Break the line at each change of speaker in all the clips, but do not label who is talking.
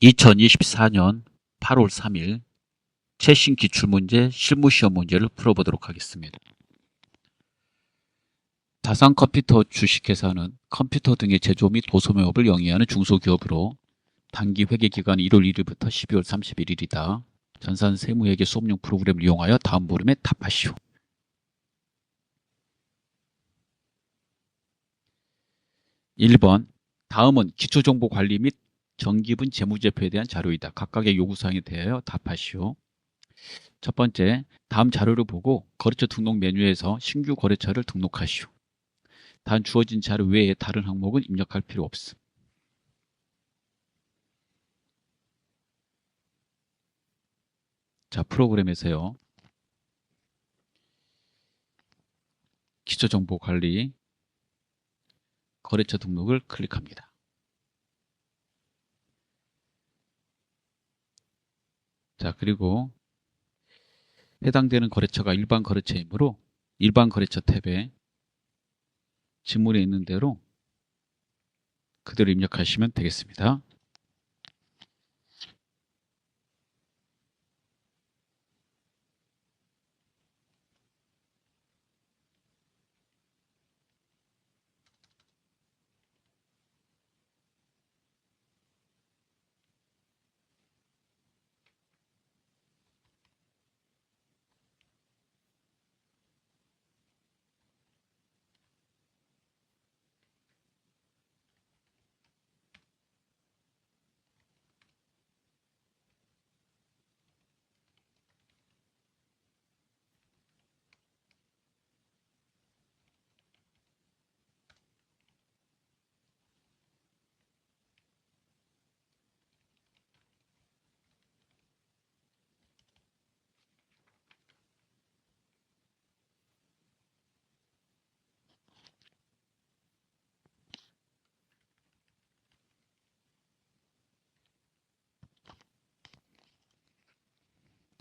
2024년 8월 3일 최신 기출문제 실무시험 문제를 풀어보도록 하겠습니다. 다산컴퓨터 주식회사는 컴퓨터 등의 제조 및 도소매업을 영위하는 중소기업으로 단기 회계기간은 1월 1일부터 12월 31일이다. 전산 세무회계 수업용 프로그램을 이용하여 다음 물음에 답하시오. 1번 다음은 기초정보관리 및 정기분 재무제표에 대한 자료이다. 각각의 요구사항에 대하여 답하시오. 첫 번째, 다음 자료를 보고 거래처 등록 메뉴에서 신규 거래처를 등록하시오. 단 주어진 자료 외에 다른 항목은 입력할 필요 없음. 자, 프로그램에서요. 기초정보관리, 거래처 등록을 클릭합니다. 자, 그리고 해당되는 거래처가 일반 거래처이므로 일반 거래처 탭에 지문에 있는 대로 그대로 입력하시면 되겠습니다.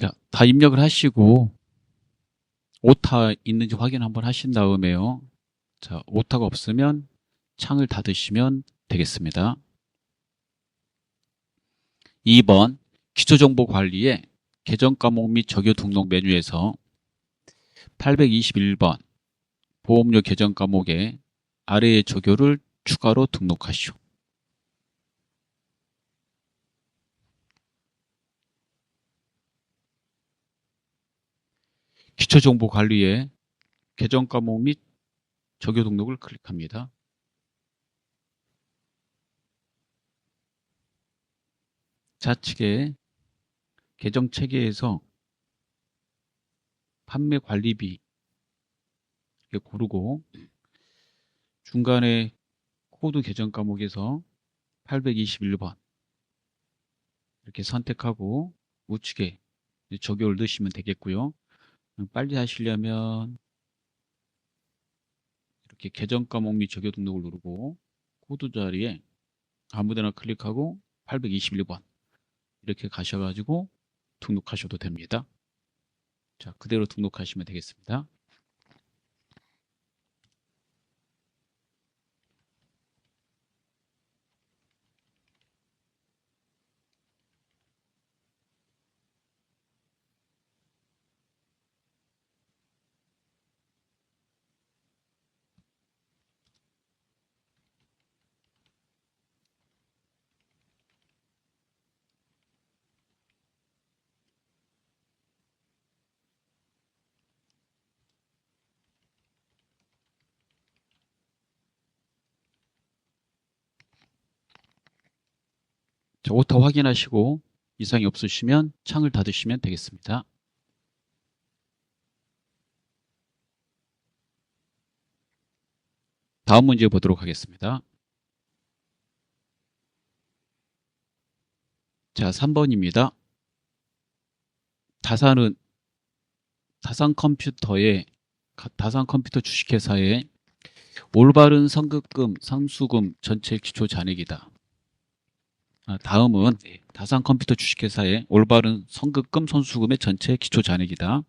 자, 다 입력을 하시고 오타 있는지 확인 한번 하신 다음에요. 자, 오타가 없으면 창을 닫으시면 되겠습니다. 2번 기초정보관리의 계정 과목 및 적용 등록 메뉴에서 821번 보험료 계정 과목에 아래의 조교를 추가로 등록하시오. 기초정보관리의 계정 과목 및 적용 등록을 클릭합니다. 좌측에 계정 체계에서 판매 관리비 이렇게 고르고 중간에 코드 계정 과목에서 821번 이렇게 선택하고 우측에 적용을 넣으시면 되겠고요. 빨리 하시려면 이렇게 계정 과목 및 적용 등록을 누르고 코드 자리에 아무데나 클릭하고 821번 이렇게 가셔가지고 등록하셔도 됩니다. 자, 그대로 등록하시면 되겠습니다. 자, 오타 확인하시고 이상이 없으시면 창을 닫으시면 되겠습니다. 다음 문제 보도록 하겠습니다. 자, 3번입니다. 다산컴퓨터 주식회사의 올바른 선급금, 상수금 전체 기초 잔액이다. 다음은 다산컴퓨터 주식회사의 올바른 선급금, 선수금의 전체 기초 잔액이다.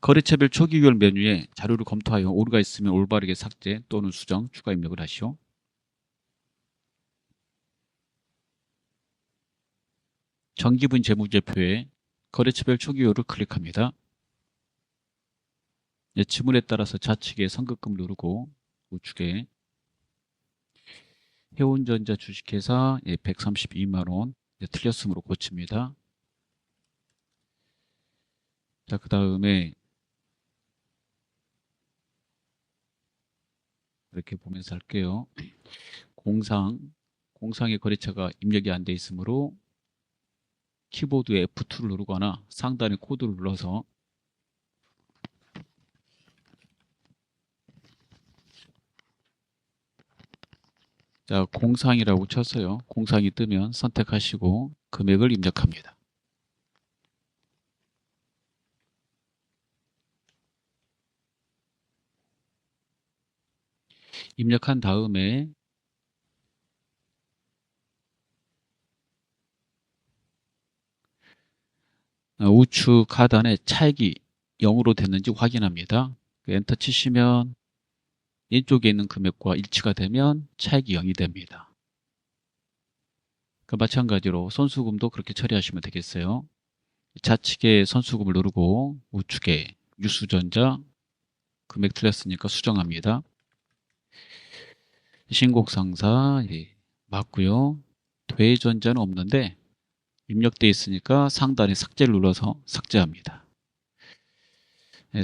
거래처별 초기율 메뉴에 자료를 검토하여 오류가 있으면 올바르게 삭제 또는 수정, 추가 입력을 하시오. 정기분 재무제표에 거래처별 초기요를 클릭합니다. 지문에 따라서 좌측에 선급금 누르고 우측에 해운전자 주식회사 132만원 틀렸음으로 고칩니다. 자, 그 다음에 이렇게 보면서 할게요. 공상의 거래처가 입력이 안 돼 있으므로 키보드에 F2를 누르거나 상단에 코드를 눌러서 자, 공상이라고 쳤어요. 공상이 뜨면 선택하시고 금액을 입력합니다. 입력한 다음에 우측 하단에 차액이 0으로 됐는지 확인합니다. 엔터 치시면 이쪽에 있는 금액과 일치가 되면 차액이 0이 됩니다. 마찬가지로 선수금도 그렇게 처리하시면 되겠어요. 좌측에 선수금을 누르고 우측에 유수전자 금액 틀렸으니까 수정합니다. 신곡상사 맞고요. 대전자는 없는데 입력되어 있으니까 상단에 삭제를 눌러서 삭제합니다.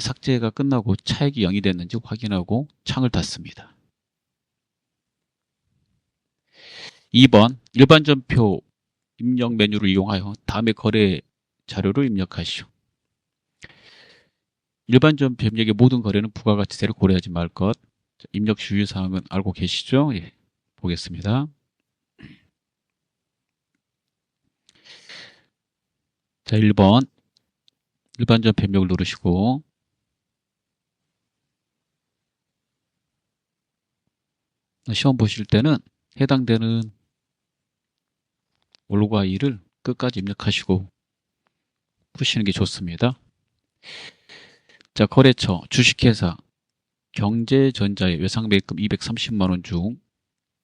삭제가 끝나고 차액이 0이 됐는지 확인하고 창을 닫습니다. 2번 일반전표 입력 메뉴를 이용하여 다음의 거래 자료를 입력하시오. 일반전표 입력의 모든 거래는 부가가치세를 고려하지 말 것. 입력 주의사항은 알고 계시죠? 예, 보겠습니다. 자, 1번 일반전표 입력을 누르시고 시험 보실 때는 해당되는 올과 이를 끝까지 입력하시고 푸시는 게 좋습니다. 자, 거래처, 주식회사, 경제전자의 외상매입금 230만원 중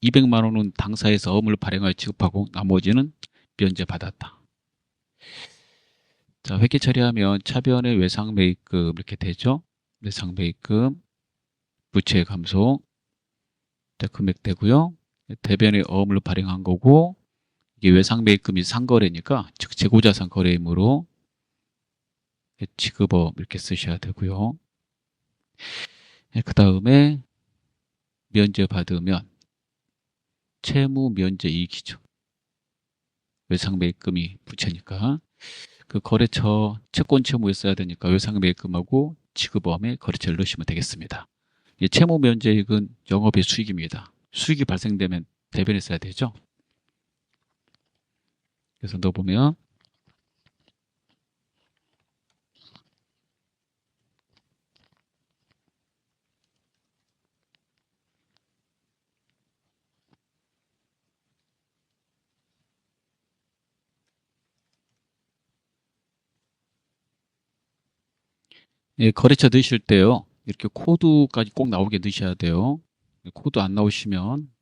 200만원은 당사에서 어음을 발행하여 지급하고 나머지는 면제받았다. 자, 회계 처리하면 차변의 외상매입금 이렇게 되죠. 외상매입금, 부채 감소, 자, 금액 되고요. 대변의 어음을 발행한 거고 이게 외상매입금이 상거래니까 즉 재고자산 거래이므로 지급업 이렇게 쓰셔야 되고요. 그 다음에 면제받으면 채무 면제 이익이죠. 외상매입금이 부채니까 그 거래처 채권 채무에 써야 되니까 외상매입금하고 지급업에 거래처를 넣으시면 되겠습니다. 채무 면제이익은 영업의 수익입니다. 수익이 발생되면 대변에 써야 되죠. 그래서 넣어보면 거래처 넣으실 때요. 이렇게 코드까지 꼭 나오게 넣으셔야 돼요. 코드 안 나오시면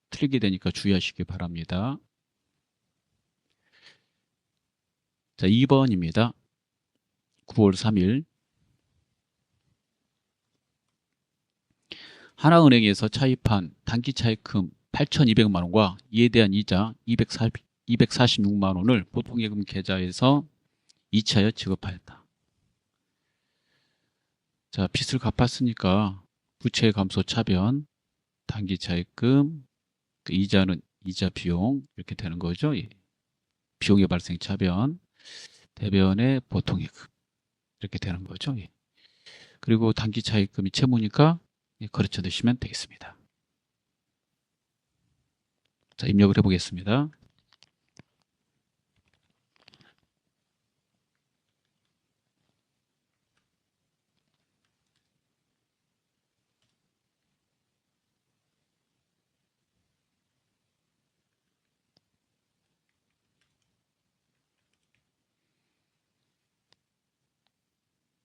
틀리게 되니까 주의하시기 바랍니다. 자, 2번입니다. 9월 3일 하나은행에서 차입한 단기 차입금 8,200만 원과 이에 대한 이자 246만 원을 보통예금 계좌에서 이체하여 지급하였다. 자, 빚을 갚았으니까 부채 감소 차변, 단기 차입금, 그 이자는 이자 비용 이렇게 되는 거죠. 비용의 발생 차변, 대변의 보통예금 이렇게 되는 거죠. 그리고 단기 차입금이 채무니까 거래처 넣으시면 되겠습니다. 자, 입력을 해보겠습니다.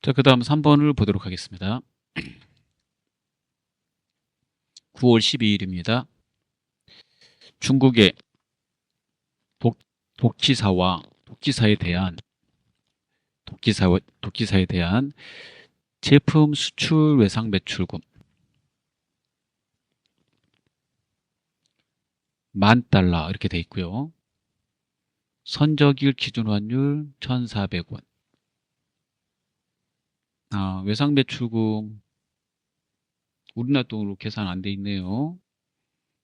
자, 그 다음 3번을 보도록 하겠습니다. 9월 12일입니다. 중국의 독기사와 독기사에 대한 제품 수출 외상 매출금 $10,000 이렇게 돼 있고요. 선적일 기준 환율 1,400원. 외상 매출금 우리나라 돈으로 계산 안 돼 있네요.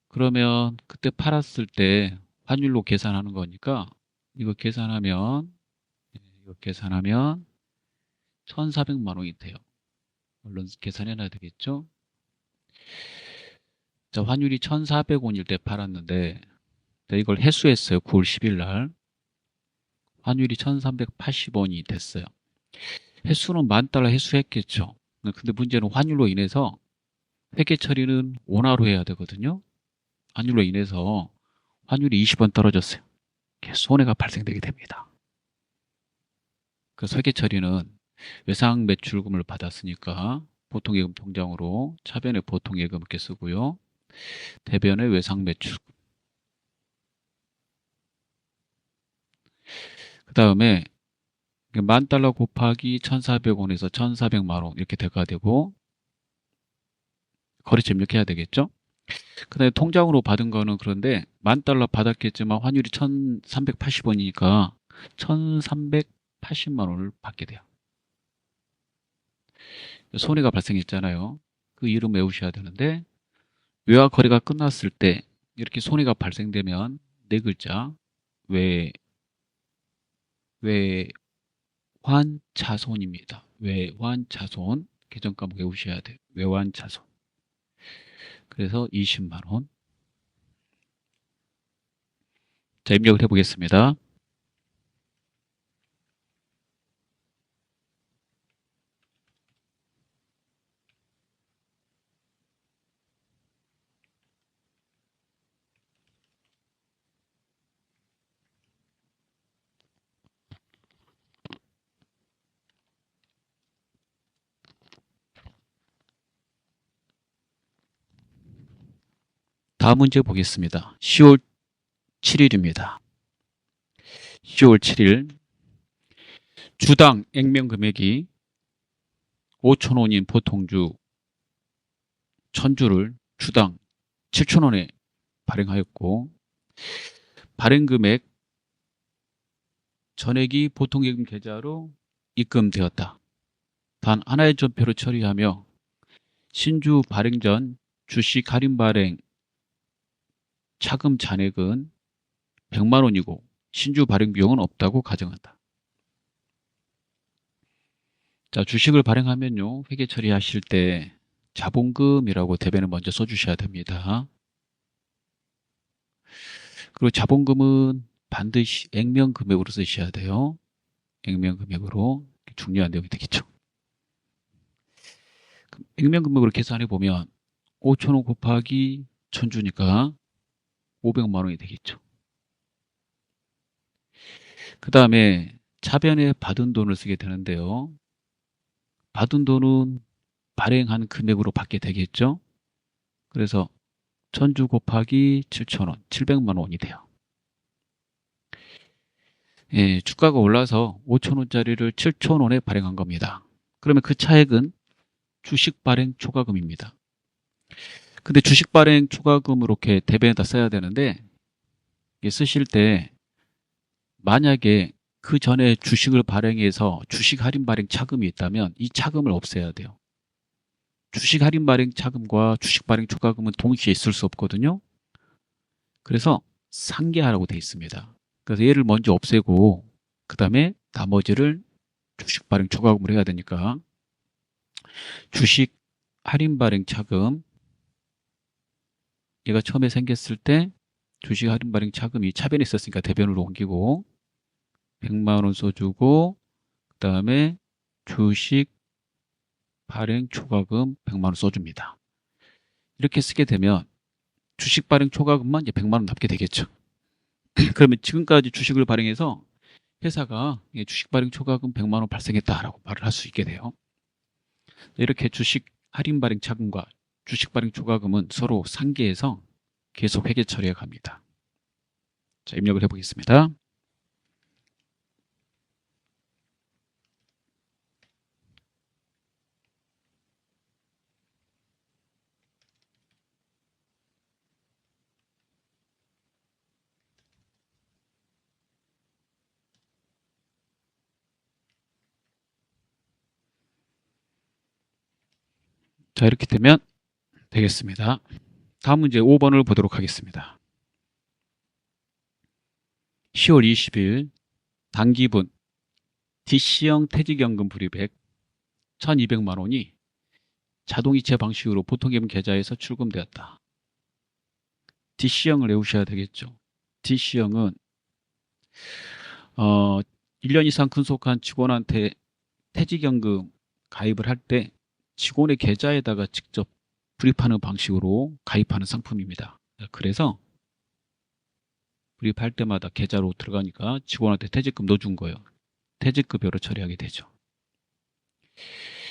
그러면 그때 팔았을 때 환율로 계산하는 거니까 이거 계산하면 1,400만 원이 돼요. 얼른 계산해 놔야 되겠죠? 자, 환율이 1,400원일 때 팔았는데 이걸 회수했어요. 9월 10일 날. 환율이 1,380원이 됐어요. 회수는 $10,000 회수했겠죠. 근데 문제는 환율로 인해서 회계 처리는 원화로 해야 되거든요. 환율로 인해서 환율이 20원 떨어졌어요. 손해가 발생되게 됩니다. 그래서 회계 처리는 외상 매출금을 받았으니까 보통예금 통장으로 차변에 보통예금 이렇게 쓰고요. 대변에 외상 매출금. 그 다음에 $10,000 곱하기 1,400원에서 1,400만 원 이렇게 대가 되고 거래처 입력해야 되겠죠? 그 다음에 통장으로 받은 거는 그런데 $10,000 받았겠지만 환율이 1,380원이니까 1,380만 원을 받게 돼요. 손해가 발생했잖아요. 그 이름 외우셔야 되는데 외화 거래가 끝났을 때 이렇게 손해가 발생되면 네 글자 외환자손입니다. 외환자손 계정 과목 외우셔야 돼요. 외환자손. 그래서 20만 원. 자, 입력을 해보겠습니다. 다음 문제 보겠습니다. 10월 7일입니다. 10월 7일 주당 액면 금액이 5,000원인 보통주 1,000주를 주당 7,000원에 발행하였고 발행금액 전액이 보통예금 계좌로 입금되었다. 단 하나의 전표로 처리하며 신주 발행 전 주식 할인 발행 차금 잔액은 100만 원이고 신주 발행 비용은 없다고 가정한다. 자, 주식을 발행하면요. 회계 처리하실 때 자본금이라고 대변을 먼저 써주셔야 됩니다. 그리고 자본금은 반드시 액면 금액으로 쓰셔야 돼요. 액면 금액으로. 중요한 내용이 되겠죠. 액면 금액으로 계산해 보면 5,000원 곱하기 1,000주니까 500만 원이 되겠죠. 그 다음에 차변에 받은 돈을 쓰게 되는데요. 받은 돈은 발행한 금액으로 받게 되겠죠. 그래서 1,000주 곱하기 7,000원, 700만 원이 돼요. 예, 주가가 올라서 5,000원짜리를 7,000원에 발행한 겁니다. 그러면 그 차액은 주식 발행 초과금입니다. 근데 주식 발행 초과금으로 이렇게 대변에다 써야 되는데 쓰실 때 만약에 그 전에 주식을 발행해서 주식 할인 발행 차금이 있다면 이 차금을 없애야 돼요. 주식 할인 발행 차금과 주식 발행 초과금은 동시에 있을 수 없거든요. 그래서 상계하라고 되어 있습니다. 그래서 얘를 먼저 없애고 그 다음에 나머지를 주식 발행 초과금으로 해야 되니까 주식 할인 발행 차금 얘가 처음에 생겼을 때 주식 할인 발행 차금이 차변에 있었으니까 대변으로 옮기고 100만 원 써주고 그 다음에 주식 발행 초과금 100만 원 써줍니다. 이렇게 쓰게 되면 주식 발행 초과금만 이제 100만 원 남게 되겠죠. 그러면 지금까지 주식을 발행해서 회사가 주식 발행 초과금 100만 원 발생했다라고 말을 할 수 있게 돼요. 이렇게 주식 할인 발행 차금과 주식 발행 초과금은 서로 상계해서 계속 회계 처리해 갑니다. 자, 입력을 해보겠습니다. 자, 이렇게 되면 되겠습니다. 다음 문제 5번을 보도록 하겠습니다. 10월 20일 단기분 DC형 퇴직연금 불입액 1200만 원이 자동이체 방식으로 보통예금 계좌에서 출금되었다. DC형을 외우셔야 되겠죠. DC형은 1년 이상 근속한 직원한테 퇴직연금 가입을 할 때 직원의 계좌에다가 직접 불입하는 방식으로 가입하는 상품입니다. 그래서 불입할 때마다 계좌로 들어가니까 직원한테 퇴직금 넣어준 거예요. 퇴직급여로 처리하게 되죠.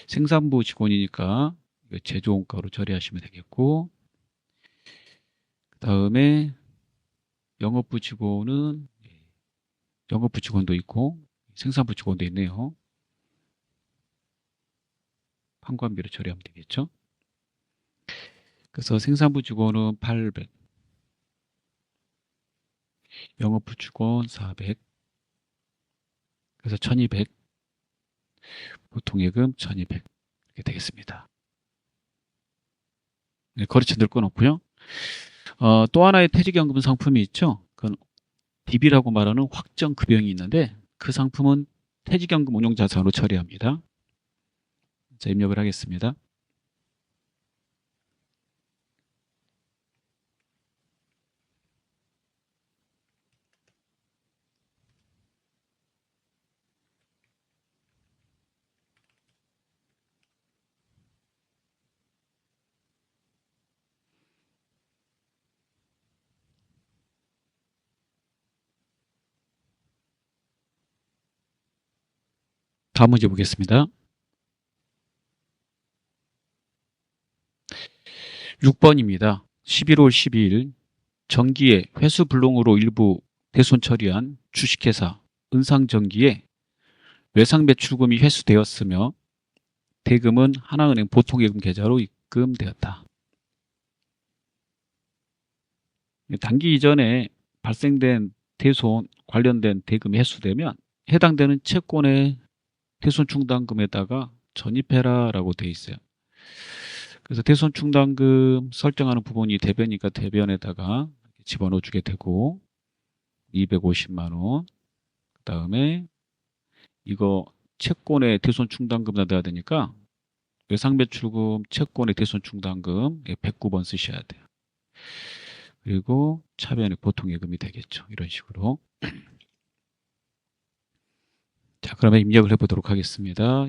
생산부 직원이니까 제조원가로 처리하시면 되겠고, 그 다음에 영업부 직원은 영업부 직원도 있고 생산부 직원도 있네요. 판관비로 처리하면 되겠죠. 그래서 생산부 직원은 800, 영업부 직원 400, 그래서 1200, 보통예금 1200 이렇게 되겠습니다. 네, 거래처 넣을 건 없고요. 또 하나의 퇴직연금 상품이 있죠. 그건 DB라고 말하는 확정급여형이 있는데 그 상품은 퇴직연금 운용자산으로 처리합니다. 자, 입력을 하겠습니다. 다음 문제 보겠습니다. 6번입니다. 11월 12일 정기에 회수 불능으로 일부 대손 처리한 주식회사 은상전기에 외상매출금이 회수되었으며 대금은 하나은행 보통예금 계좌로 입금되었다. 단기 이전에 발생된 대손 관련된 대금이 회수되면 해당되는 채권의 대손 충당금에다가 전입해라 라고 되어 있어요. 그래서 대손 충당금 설정하는 부분이 대변이니까 대변에다가 집어넣어 주게 되고 250만 원, 그 다음에 이거 채권의 대손 충당금 넣어야 되니까 외상매출금 채권의 대손 충당금 109번 쓰셔야 돼요. 그리고 차변의 보통예금이 되겠죠. 이런 식으로. 자, 그러면 입력을 해보도록 하겠습니다.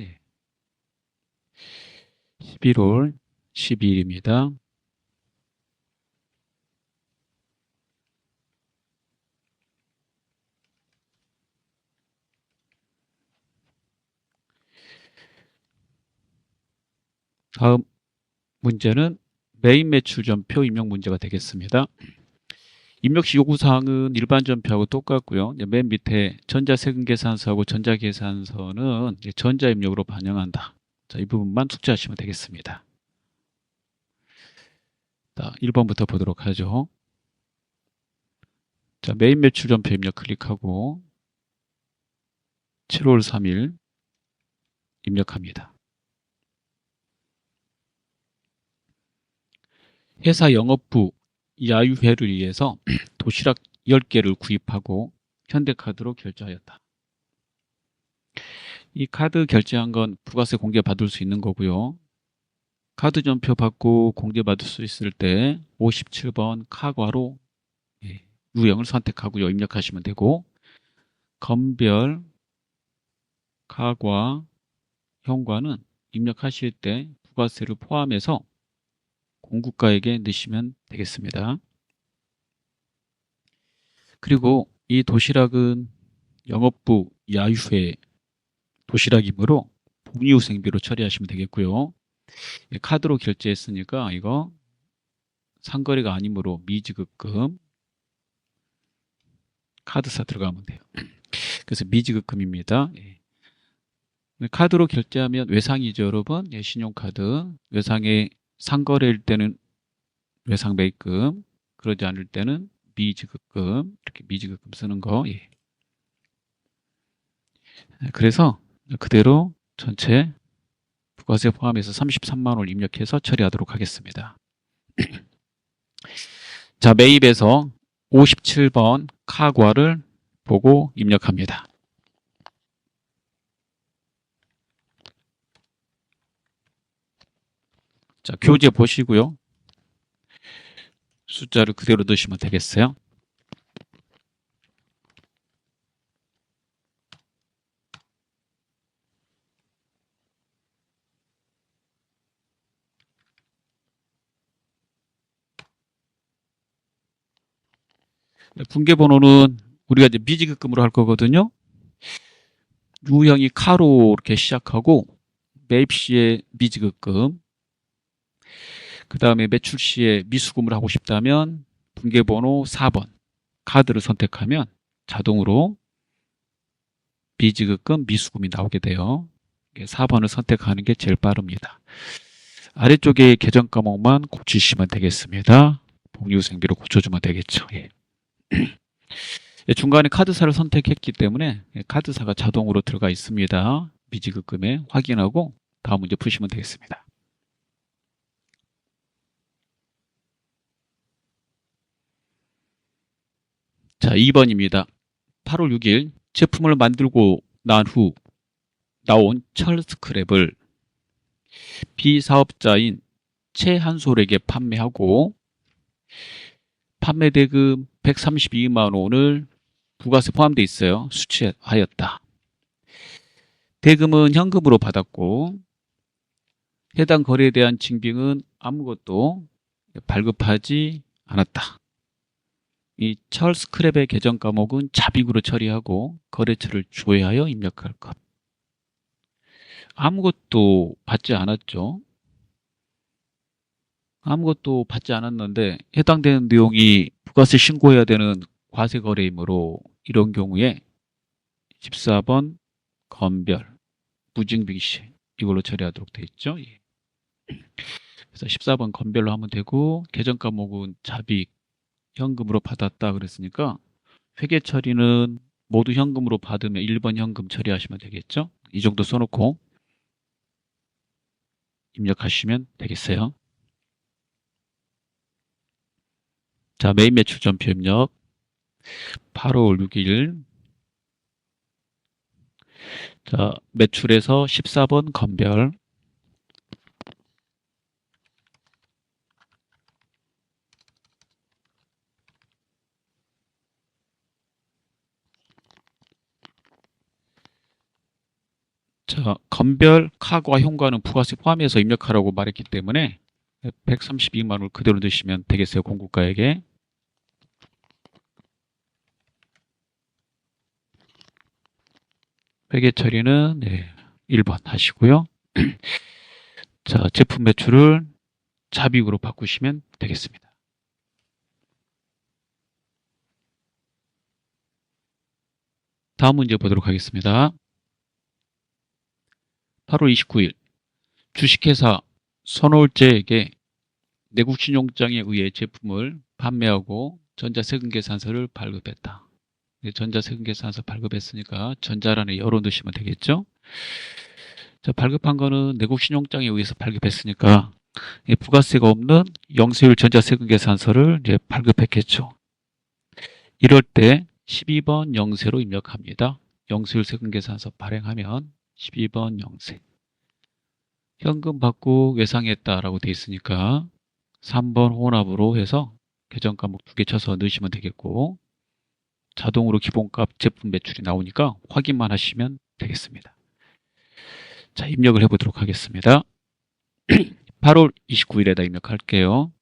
11월 12일입니다. 다음 문제는 메인 매출전표 입력 문제가 되겠습니다. 입력 시 요구사항은 일반 전표하고 똑같고요. 맨 밑에 전자세금계산서하고 전자계산서는 전자입력으로 반영한다. 자, 이 부분만 숙지하시면 되겠습니다. 자, 1번부터 보도록 하죠. 자, 메인 매출전표 입력 클릭하고 7월 3일 입력합니다. 회사 영업부 야유회를 위해서 도시락 10개를 구입하고 현대카드로 결제하였다. 이 카드 결제한 건 부가세 공제 받을 수 있는 거고요. 카드 전표 받고 공제 받을 수 있을 때 57번 카과로 유형을 선택하고요. 입력하시면 되고 검별 카과 현과는 입력하실 때 부가세를 포함해서 공급가액에 넣으시면 되겠습니다. 그리고 이 도시락은 영업부 야유회 도시락이므로 복리후생비로 처리하시면 되겠고요. 카드로 결제했으니까 이거 상거래가 아니므로 미지급금 카드사 들어가면 돼요. 그래서 미지급금입니다. 카드로 결제하면 외상이죠, 여러분. 신용카드 외상에 상거래일 때는 외상 매입금, 그러지 않을 때는 미지급금, 이렇게 미지급금 쓰는 거. 그래서 그대로 전체 부가세 포함해서 33만 원을 입력해서 처리하도록 하겠습니다. 자, 매입에서 57번 카과를 보고 입력합니다. 자, 교재 보시고요. 숫자를 그대로 넣으시면 되겠어요. 분계번호는 우리가 이제 미지급금으로 할 거거든요. 유형이 카로 이렇게 시작하고 매입 시에 미지급금, 그 다음에 매출 시에 미수금을 하고 싶다면 분계번호 4번 카드를 선택하면 자동으로 미지급금, 미수금이 나오게 돼요. 4번을 선택하는 게 제일 빠릅니다. 아래쪽에 계정 과목만 고치시면 되겠습니다. 복리후생비로 고쳐주면 되겠죠. 예. 중간에 카드사를 선택했기 때문에 카드사가 자동으로 들어가 있습니다. 미지급금에 확인하고 다음 문제 푸시면 되겠습니다. 자, 2번입니다. 8월 6일 제품을 만들고 난 후 나온 철 스크랩을 비사업자인 최한솔에게 판매하고 판매 대금 132만 원을 부가세 포함되어 있어요. 수취하였다. 대금은 현금으로 받았고 해당 거래에 대한 징빙은 아무것도 발급하지 않았다. 이 철 스크랩의 계정 과목은 자빅으로 처리하고 거래처를 조회하여 입력할 것. 아무것도 받지 않았죠. 아무것도 받지 않았는데 해당되는 내용이 부가세 신고해야 되는 과세 거래이므로 이런 경우에 14번 건별, 무증빙시 이걸로 처리하도록 되어 있죠. 예. 그래서 14번 건별로 하면 되고 계정 과목은 자빅, 현금으로 받았다 그랬으니까 회계 처리는 모두 현금으로 받으면 1번 현금 처리하시면 되겠죠. 이 정도 써놓고 입력하시면 되겠어요. 자, 매입 매출 전표 입력 8월 6일. 자, 매출에서 14번 건별. 자, 건별, 카과, 현과는 부가세 포함해서 입력하라고 말했기 때문에 132만 원을 그대로 넣으시면 되겠어요. 공급가액에. 회계 처리는 1번 하시고요. 자, 제품 매출을 자빅으로 바꾸시면 되겠습니다. 다음 문제 보도록 하겠습니다. 8월 29일 주식회사 선홀제에게 내국신용장에 의해 제품을 판매하고 전자세금계산서를 발급했다. 전자세금계산서 발급했으니까 전자란에 열어 넣으시면 되겠죠. 자, 발급한 거는 내국신용장에 의해서 발급했으니까 부가세가 없는 영세율 전자세금계산서를 이제 발급했겠죠. 이럴 때 12번 영세로 입력합니다. 영세율 세금계산서 발행하면 12번 영세. 현금 받고 외상했다라고 되어 있으니까 3번 혼합으로 해서 계정 과목 2개 쳐서 넣으시면 되겠고 자동으로 기본값 제품 매출이 나오니까 확인만 하시면 되겠습니다. 자, 입력을 해보도록 하겠습니다. 8월 29일에다 입력할게요.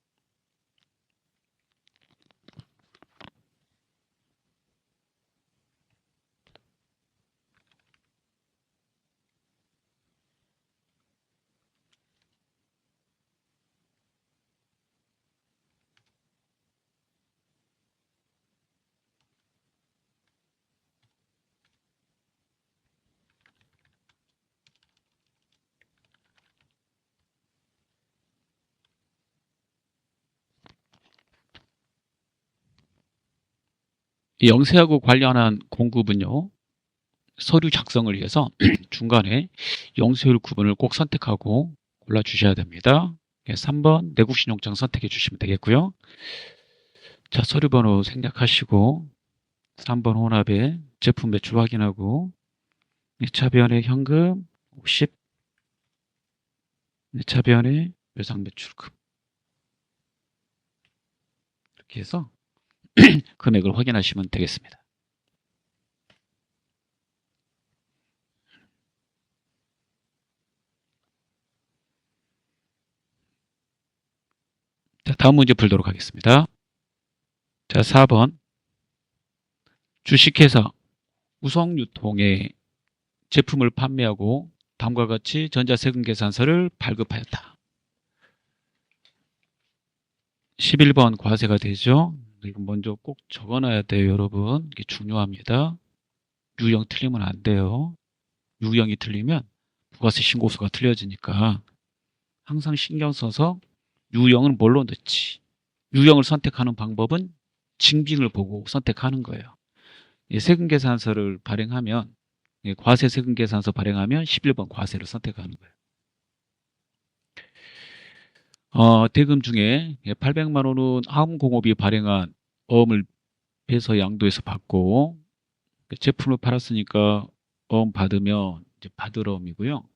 이 영세하고 관련한 공급은요. 서류 작성을 위해서 중간에 영수율 구분을 꼭 선택하고 골라주셔야 됩니다. 3번 내국신용장 선택해 주시면 되겠고요. 자, 서류 번호 생략하시고 3번 혼합에 제품 매출 확인하고 2차 변의 현금 50, 2차 변의 외상 매출금 이렇게 해서 금액을 확인하시면 되겠습니다. 자, 다음 문제 풀도록 하겠습니다. 자, 4번 주식회사 우성유통에 제품을 판매하고 다음과 같이 전자세금계산서를 발급하였다. 11번 과세가 되죠. 이거 먼저 꼭 적어놔야 돼요, 여러분. 이게 중요합니다. 유형 틀리면 안 돼요. 유형이 틀리면 부가세 신고서가 틀려지니까 항상 신경 써서 유형은 뭘로 넣지? 유형을 선택하는 방법은 징빙을 보고 선택하는 거예요. 세금계산서를 발행하면 과세 세금계산서 발행하면 11번 과세를 선택하는 거예요. 대금 중에 800만 원은 하음공업이 발행한 어음을 배서 양도해서 받고 제품을 팔았으니까 어음 받으면 이제 받을 어음이고요.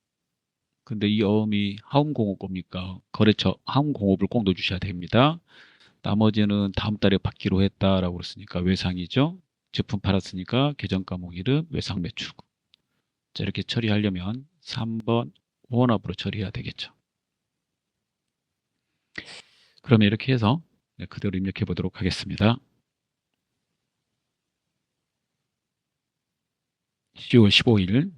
근데 이 어음이 하음공업 겁니까? 거래처 하음공업을 꼭 넣어주셔야 됩니다. 나머지는 다음 달에 받기로 했다라고 그랬으니까 외상이죠. 제품 팔았으니까 계정과목 이름 외상 매출금. 자, 이렇게 처리하려면 3번 원합으로 처리해야 되겠죠. 그러면 이렇게 해서 그대로 입력해 보도록 하겠습니다. 10월 15일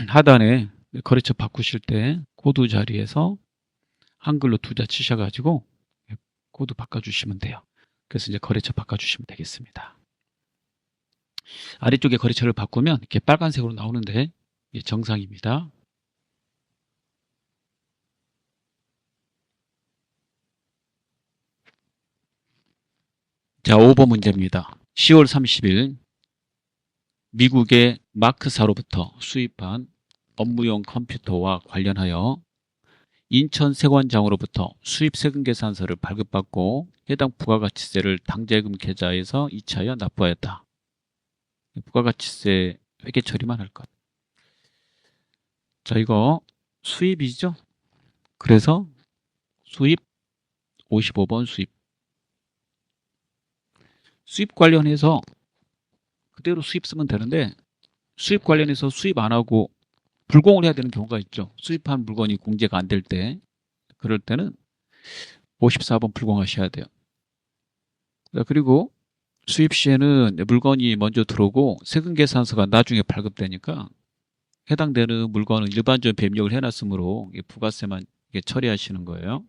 하단에 거래처 바꾸실 때 코드 자리에서 한글로 두자 치셔가지고 코드 바꿔주시면 돼요. 그래서 이제 거래처 바꿔주시면 되겠습니다. 아래쪽에 거래처를 바꾸면 이렇게 빨간색으로 나오는데 이게 정상입니다. 자, 5번 문제입니다. 10월 30일 미국의 마크사로부터 수입한 업무용 컴퓨터와 관련하여 인천세관장으로부터 수입세금계산서를 발급받고 해당 부가가치세를 당자예금 계좌에서 이차하여 납부하였다. 부가가치세 회계 처리만 할 것. 자, 이거 수입이죠. 그래서 수입 55번 수입 관련해서 그대로 수입 쓰면 되는데 수입 관련해서 수입 안 하고 불공을 해야 되는 경우가 있죠. 수입한 물건이 공제가 안 될 때 그럴 때는 54번 불공하셔야 돼요. 그리고 수입 시에는 물건이 먼저 들어오고 세금계산서가 나중에 발급되니까 해당되는 물건은 일반적인 배입력을 해놨으므로 부가세만 처리하시는 거예요.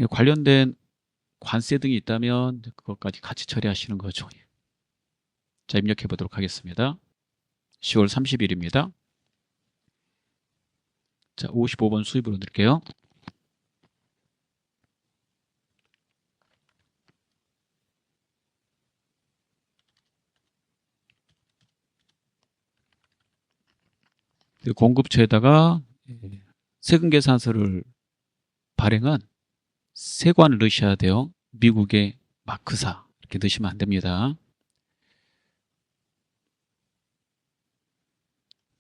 관련된 관세 등이 있다면 그것까지 같이 처리하시는 거죠. 자, 입력해 보도록 하겠습니다. 10월 30일입니다. 자, 55번 수입으로 넣을게요. 공급처에다가 세금계산서를 발행한 세관을 넣으셔야 돼요. 미국의 마크사 이렇게 넣으시면 안 됩니다.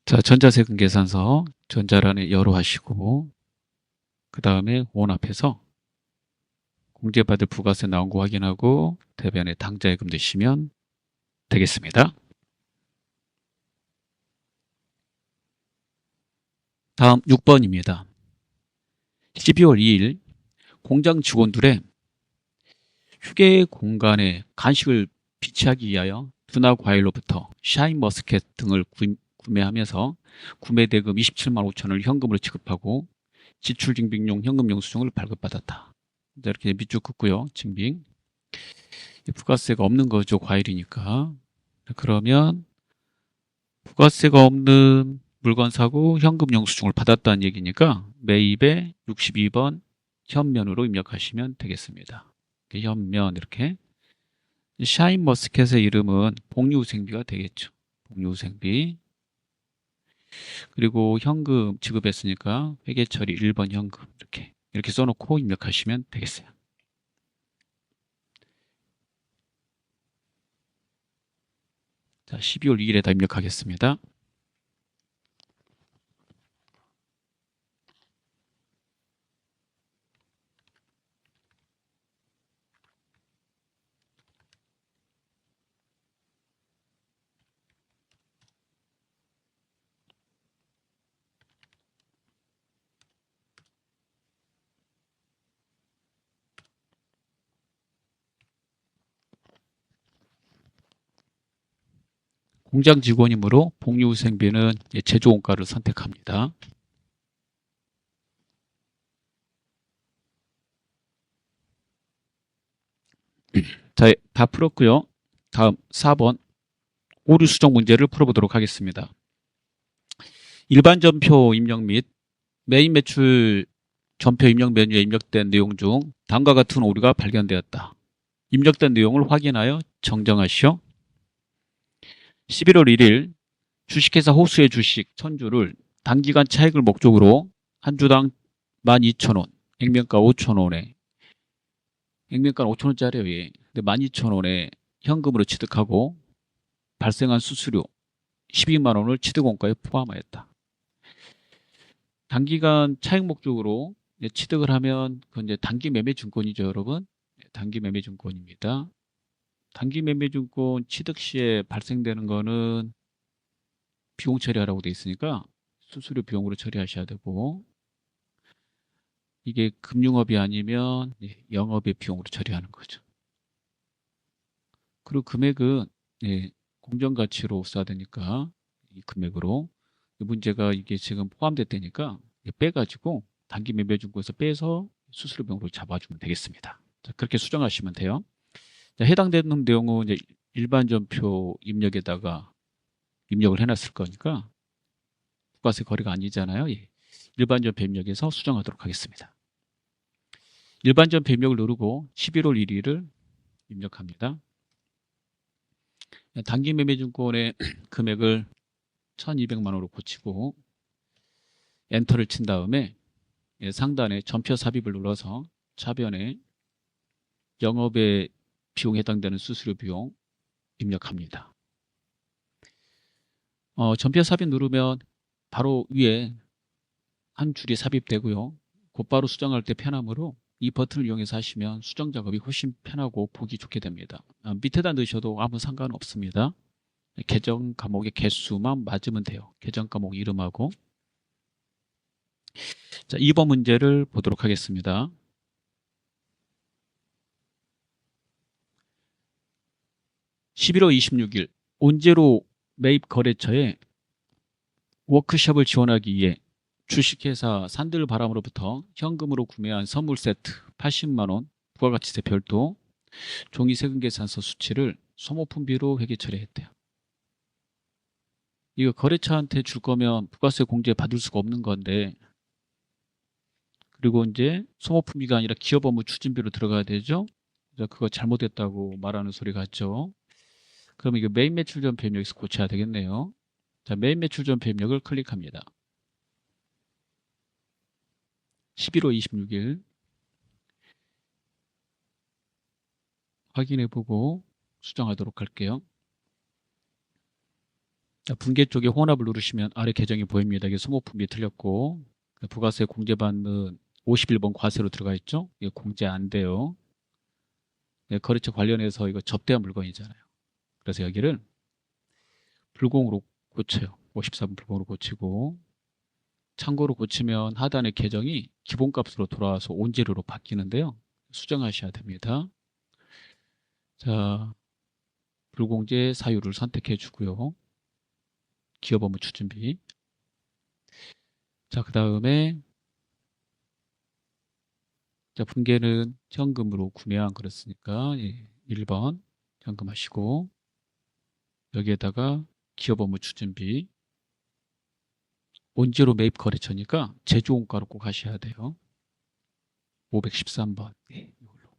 자, 전자세금계산서 전자란에 열어 하시고 그 다음에 원합해서 공제받을 부가세 나온 거 확인하고 대변에 당자예금 넣으시면 되겠습니다. 다음 6번입니다. 12월 2일 공장 직원들의 휴게 공간에 간식을 비치하기 위하여 두나 과일로부터 샤인머스켓 등을 구매하면서 구매 대금 27만 5천 원을 현금으로 지급하고 지출 증빙용 현금 영수증을 발급받았다. 이렇게 밑줄 긋고요. 증빙. 부가세가 없는 거죠. 과일이니까. 그러면 부가세가 없는 물건 사고 현금 영수증을 받았다는 얘기니까 매입에 62번 현면으로 입력하시면 되겠습니다. 현면 이렇게. 샤인머스켓의 이름은 복리후생비가 되겠죠. 복리후생비. 그리고 현금 지급했으니까 회계처리 1번 현금 이렇게 써놓고 입력하시면 되겠어요. 자, 12월 2일에다 입력하겠습니다. 공장 직원이므로 복리후생비는 제조원가를 선택합니다. 자, 다 풀었고요. 다음 4번 오류 수정 문제를 풀어보도록 하겠습니다. 일반 전표 입력 및 메인 매출 전표 입력 메뉴에 입력된 내용 중 다음과 같은 오류가 발견되었다. 입력된 내용을 확인하여 정정하시오. 11월 1일 주식회사 호수의 주식 1000주를 단기간 차익을 목적으로 한 주당 12,000원, 액면가 5,000원에 액면가는 5,000원짜리예요. 근데 12,000원에 현금으로 취득하고 발생한 수수료 12만 원을 취득원가에 포함하였다. 단기간 차익 목적으로 취득을 하면 그건 이제 단기 매매 증권이죠, 여러분. 단기 매매 증권입니다. 단기 매매 증권 취득 시에 발생되는 거는 비용 처리하라고 되어 있으니까 수수료 비용으로 처리하셔야 되고, 이게 금융업이 아니면 영업의 비용으로 처리하는 거죠. 그리고 금액은 공정가치로 써야 되니까 이 금액으로. 문제가 이게 지금 포함됐다니까 빼가지고 단기 매매증권에서 빼서 수수료 비용으로 잡아주면 되겠습니다. 자, 그렇게 수정하시면 돼요. 자, 해당되는 내용은 이제 일반 전표 입력에다가 입력을 해놨을 거니까 부가세 거래가 아니잖아요. 일반 전표 입력에서 수정하도록 하겠습니다. 일반 전표 입력을 누르고 11월 1일을 입력합니다. 단기 매매증권의 금액을 1200만 원으로 고치고 엔터를 친 다음에 상단에 전표 삽입을 눌러서 차변에 영업의 비용에 해당되는 수수료 비용 입력합니다. 전표 삽입 누르면 바로 위에 한 줄이 삽입되고요. 곧바로 수정할 때 편하므로 이 버튼을 이용해서 하시면 수정 작업이 훨씬 편하고 보기 좋게 됩니다. 밑에다 넣으셔도 아무 상관은 없습니다. 계정 과목의 개수만 맞으면 돼요. 계정 과목 이름하고. 자, 2번 문제를 보도록 하겠습니다. (11월 26일) 온제로 매입 거래처에 워크숍을 지원하기 위해 주식회사 산들바람으로부터 현금으로 구매한 선물 세트 80만 원 부가가치세 별도 종이 세금계산서 수치를 소모품비로 회계 처리했대요. 이거 거래처한테 줄 거면 부가세 공제 받을 수가 없는 건데, 그리고 이제 소모품비가 아니라 기업 업무 추진비로 들어가야 되죠. 그래서 그거 잘못했다고 말하는 소리 같죠. 그럼 이거 메인 매출 전표 입력에서 고쳐야 되겠네요. 자, 메인 매출 전표 입력을 클릭합니다. 11월 26일 확인해보고 수정하도록 할게요. 자, 분계 쪽에 혼합을 누르시면 아래 계정이 보입니다. 이게 소모품비 틀렸고, 부가세 공제받는 51번 과세로 들어가 있죠. 이거 공제 안 돼요. 거래처 관련해서 이거 접대한 물건이잖아요. 그래서 여기를 불공으로 고쳐요. 54번 불공으로 고치고, 참고로 고치면 하단의 계정이 기본값으로 돌아와서 온재료로 바뀌는데요. 수정하셔야 됩니다. 자, 불공제 사유를 선택해 주고요. 기업 업무 추진비. 자, 그 다음에 자, 분계는 현금으로 구매한 그렇으니까 1번 현금하시고, 여기에다가 기업 업무 추진비. 원재료 매입 거래처니까 제조원가로 꼭 하셔야 돼요. 513번. 이걸로.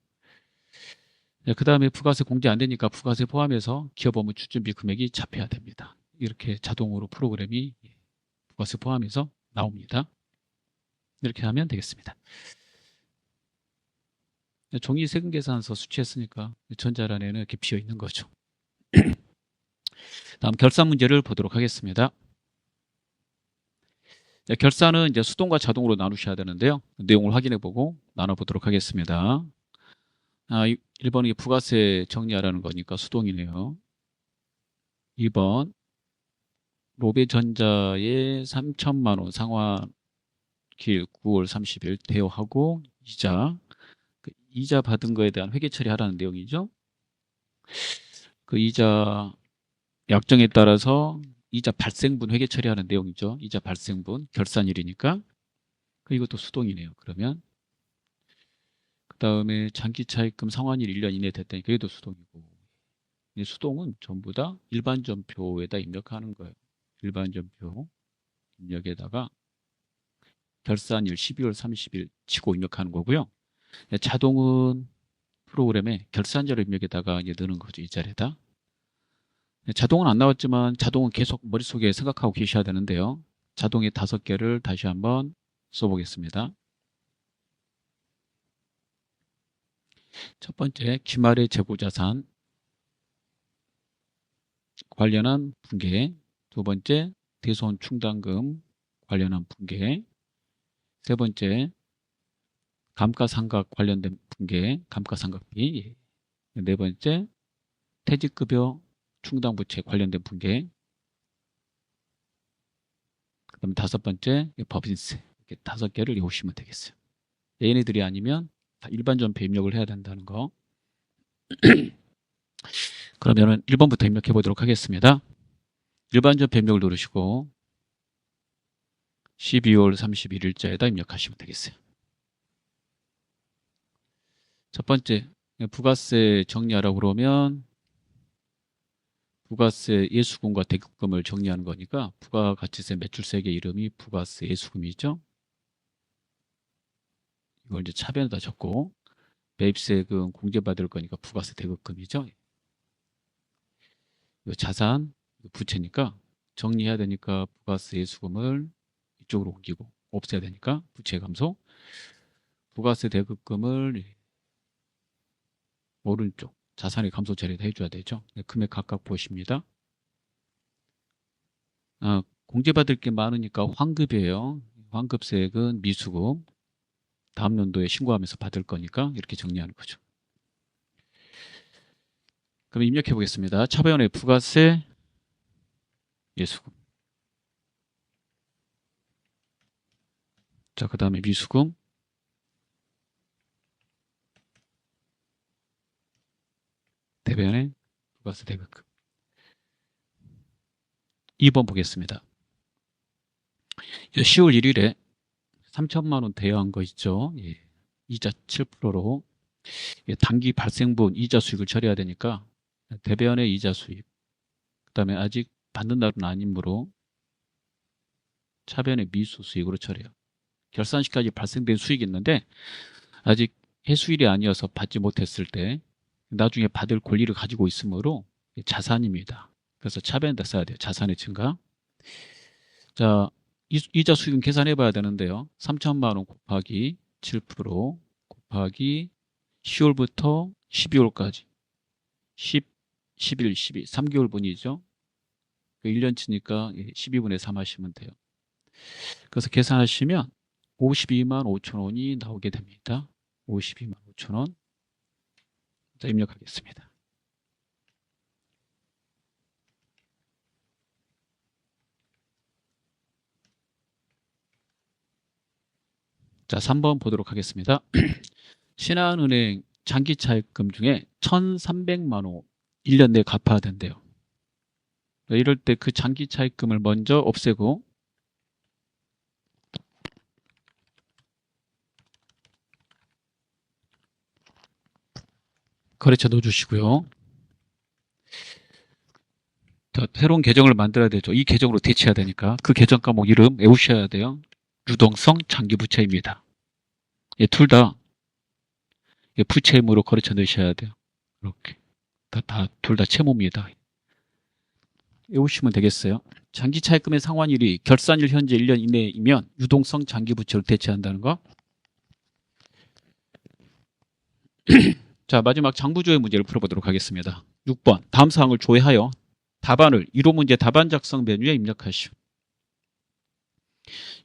그 다음에 부가세 공제 안 되니까 부가세 포함해서 기업 업무 추진비 금액이 잡혀야 됩니다. 이렇게 자동으로 프로그램이 부가세 포함해서 나옵니다. 이렇게 하면 되겠습니다. 종이 세금 계산서 수취했으니까 전자란에는 이렇게 비어 있는 거죠. 다음 결산 문제를 보도록 하겠습니다. 결산은 이제 수동과 자동으로 나누셔야 되는데요. 내용을 확인해 보고 나눠보도록 하겠습니다. 1번이 부가세 정리하라는 거니까 수동이네요. 2번 로베전자의 3천만 원 상환길 9월 30일 대여하고 이자, 그 이자 받은 거에 대한 회계 처리하라는 내용이죠. 그 이자 약정에 따라서 이자 발생분 회계 처리하는 내용이죠. 이자 발생분 결산일이니까. 이것도 수동이네요. 그러면 그 다음에 장기차입금 상환일 1년 이내 됐다니까 이것도 수동이고, 이 수동은 전부 다 일반전표에다 입력하는 거예요. 일반전표 입력에다가 결산일 12월 30일 치고 입력하는 거고요. 자동은 프로그램에 결산자료 입력에다가 이제 넣는 거죠. 이 자리에다. 자동은 안 나왔지만 자동은 계속 머릿속에 생각하고 계셔야 되는데요. 자동의 5개를 다시 한번 써보겠습니다. 첫 번째, 기말의 재고자산 관련한 분계. 두 번째, 대손 충당금 관련한 분계. 세 번째, 감가상각 관련된 분계, 감가상각비. 네 번째, 퇴직급여 충당부채 관련된 분계. 그 다음에 5번째, 법인세. 이렇게 5개를 외우시면 되겠어요. 얘네들이 아니면 다 일반전표 입력을 해야 된다는 거. 그러면은 1번부터 입력해 보도록 하겠습니다. 일반전표 입력을 누르시고 12월 31일자에다 입력하시면 되겠어요. 첫 번째, 부가세 정리하라고 그러면 부가세 예수금과 대급금을 정리하는 거니까 부가가치세 매출세계 이름이 부가세 예수금이죠. 이걸 이제 차변에다 적고, 매입세금 공제받을 거니까 부가세 대급금이죠. 이 자산 부채니까 정리해야 되니까 부가세 예수금을 이쪽으로 옮기고, 없애야 되니까 부채 감소. 부가세 대급금을 오른쪽 자산의 감소 처리를 해줘야 되죠. 금액 각각 보십니다. 공제받을 게 많으니까 환급이에요. 환급세액은 미수급, 다음 연도에 신고하면서 받을 거니까 이렇게 정리하는 거죠. 그럼 입력해 보겠습니다. 차변에 부가세 예수금. 자, 그 다음에 미수금. 대변에 부가세 대급금. 2번 보겠습니다. 10월 1일에 3천만 원 대여한 거 있죠. 이자 7%로 단기 발생분 이자 수익을 처리해야 되니까 대변의 이자 수익, 그 다음에 아직 받는 날은 아니므로 차변의 미수 수익으로 처리해요. 결산시까지 발생된 수익이 있는데 아직 해수일이 아니어서 받지 못했을 때 나중에 받을 권리를 가지고 있으므로 자산입니다. 그래서 차변에다 써야 돼요. 자산의 증가. 자, 이자 수익은 계산해 봐야 되는데요. 3천만 원 곱하기 7% 곱하기 10월부터 12월까지 10, 11, 12, 3개월분이죠. 1년치니까 12분의 3 하시면 돼요. 그래서 계산하시면 52만 5천 원이 나오게 됩니다. 52만 5천 원. 자, 입력하겠습니다. 자, 3번 보도록 하겠습니다. 신한은행 장기 차입금 중에 1,300만 원 1년 내에 갚아야 된대요. 이럴 때 그 장기 차입금을 먼저 없애고 거래처 넣어주시고요. 새로운 계정을 만들어야 되죠. 이 계정으로 대체해야 되니까 그 계정 과목 이름 외우셔야 돼요. 유동성 장기부채입니다. 둘 다 부채임으로 거래처 넣으셔야 돼요. 이렇게 둘 다 채무입니다. 외우시면 되겠어요. 장기 차입금의 상환일이 결산일 현재 1년 이내이면 유동성 장기부채로 대체한다는 거. 자, 마지막 장부조회 문제를 풀어보도록 하겠습니다. 6번 다음 사항을 조회하여 답안을 1호 문제 답안 작성 메뉴에 입력하시오.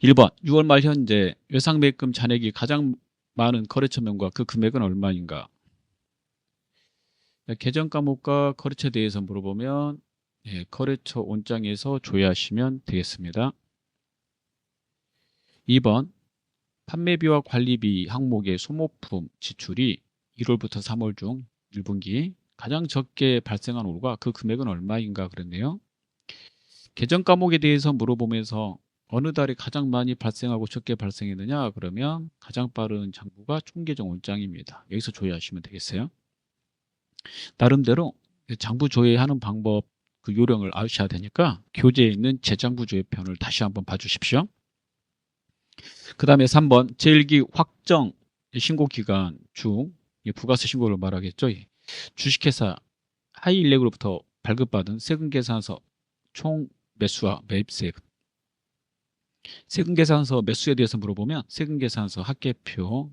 1번 6월 말 현재 외상매입금 잔액이 가장 많은 거래처명과 그 금액은 얼마인가? 계정 과목과 거래처에 대해서 물어보면 거래처 온장에서 조회하시면 되겠습니다. 2번 판매비와 관리비 항목의 소모품 지출이 1월부터 3월 중 1분기 가장 적게 발생한 월과 그 금액은 얼마인가 그랬네요. 계정 과목에 대해서 물어보면서 어느 달에 가장 많이 발생하고 적게 발생했느냐 그러면 가장 빠른 장부가 총계정 온장입니다. 여기서 조회하시면 되겠어요. 나름대로 장부 조회하는 방법 그 요령을 아셔야 되니까 교재에 있는 재장부 조회편을 다시 한번 봐주십시오. 그 다음에 3번 제1기 확정 신고기간 중 부가세 신고를 말하겠죠. 주식회사 하이일렉으로부터 발급받은 세금계산서 총 매수와 매입세금. 세금계산서 매수에 대해서 물어보면 세금계산서 합계표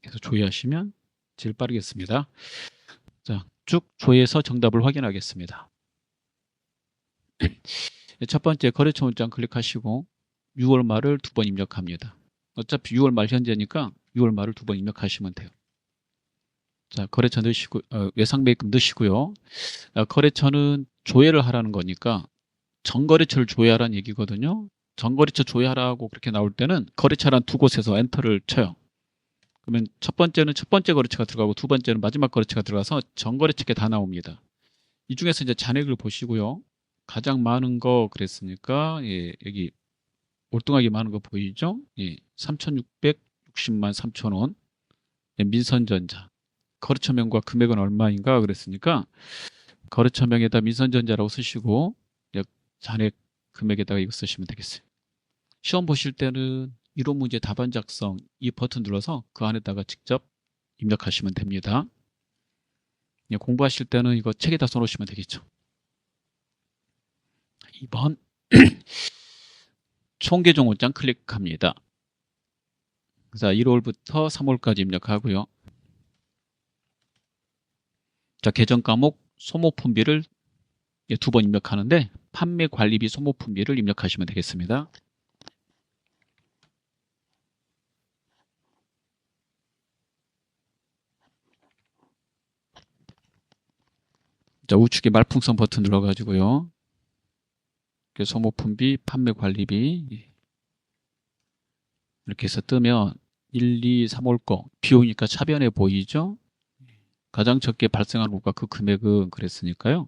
에서 조회하시면 제일 빠르겠습니다. 자, 쭉 조회해서 정답을 확인하겠습니다. 첫 번째 거래처 온장 클릭하시고 6월 말을 2번 입력합니다. 어차피 6월 말 현재니까 6월 말을 2번 입력하시면 돼요. 자, 거래처 넣으시고 외상매입금 넣으시고요. 거래처는 조회를 하라는 거니까 전거래처를 조회하라는 얘기거든요. 전거래처 조회하라고 그렇게 나올 때는 거래처란 두 곳에서 엔터를 쳐요. 그러면 첫 번째는 첫 번째 거래처가 들어가고 두 번째는 마지막 거래처가 들어가서 전거래처에 다 나옵니다. 이 중에서 이제 잔액을 보시고요. 가장 많은 거 그랬으니까 여기 올등하게 많은 거 보이죠? 3,660만 3천원. 민선전자. 거래처명과 금액은 얼마인가 그랬으니까 거래처명에다 민선전자라고 쓰시고 잔액 금액에다가 이거 쓰시면 되겠어요. 시험 보실 때는 1호 문제 답안 작성 이 버튼 눌러서 그 안에다가 직접 입력하시면 됩니다. 공부하실 때는 이거 책에다 써놓으시면 되겠죠. 2번 총계정 온장 클릭합니다. 자, 1월부터 3월까지 입력하고요. 자, 계정 과목 소모품비를 2번 입력하는데 판매 관리비 소모품비를 입력하시면 되겠습니다. 자, 우측에 말풍선 버튼 눌러가지고요. 소모품비, 판매 관리비 이렇게 해서 뜨면 1, 2, 3월 거 비용이니까 차변에 보이죠? 가장 적게 발생한 월과 그 금액은 그랬으니까요.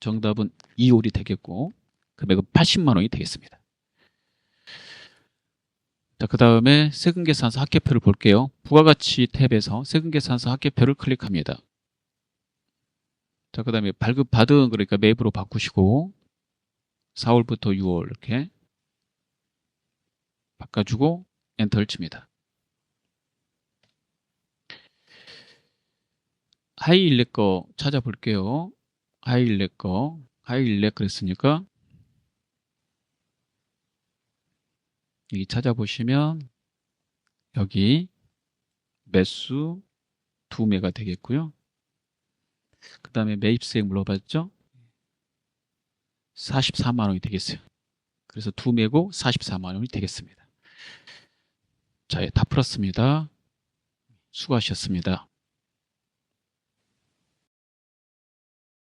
정답은 2월이 되겠고 금액은 80만 원이 되겠습니다. 자, 그 다음에 세금계산서 합계표를 볼게요. 부가가치 탭에서 세금계산서 합계표를 클릭합니다. 자, 그 다음에 발급받은 그러니까 매입으로 바꾸시고 4월부터 6월 이렇게 바꿔주고 엔터를 칩니다. 하이일렉 거 찾아볼게요. 하이일렉 거 하이일렉 그랬으니까 여기 찾아보시면 여기 매수 2매가 되겠고요. 그 다음에 매입세액 물어봤죠? 44만 원이 되겠어요. 그래서 2매고 44만 원이 되겠습니다. 자, 다 풀었습니다. 수고하셨습니다.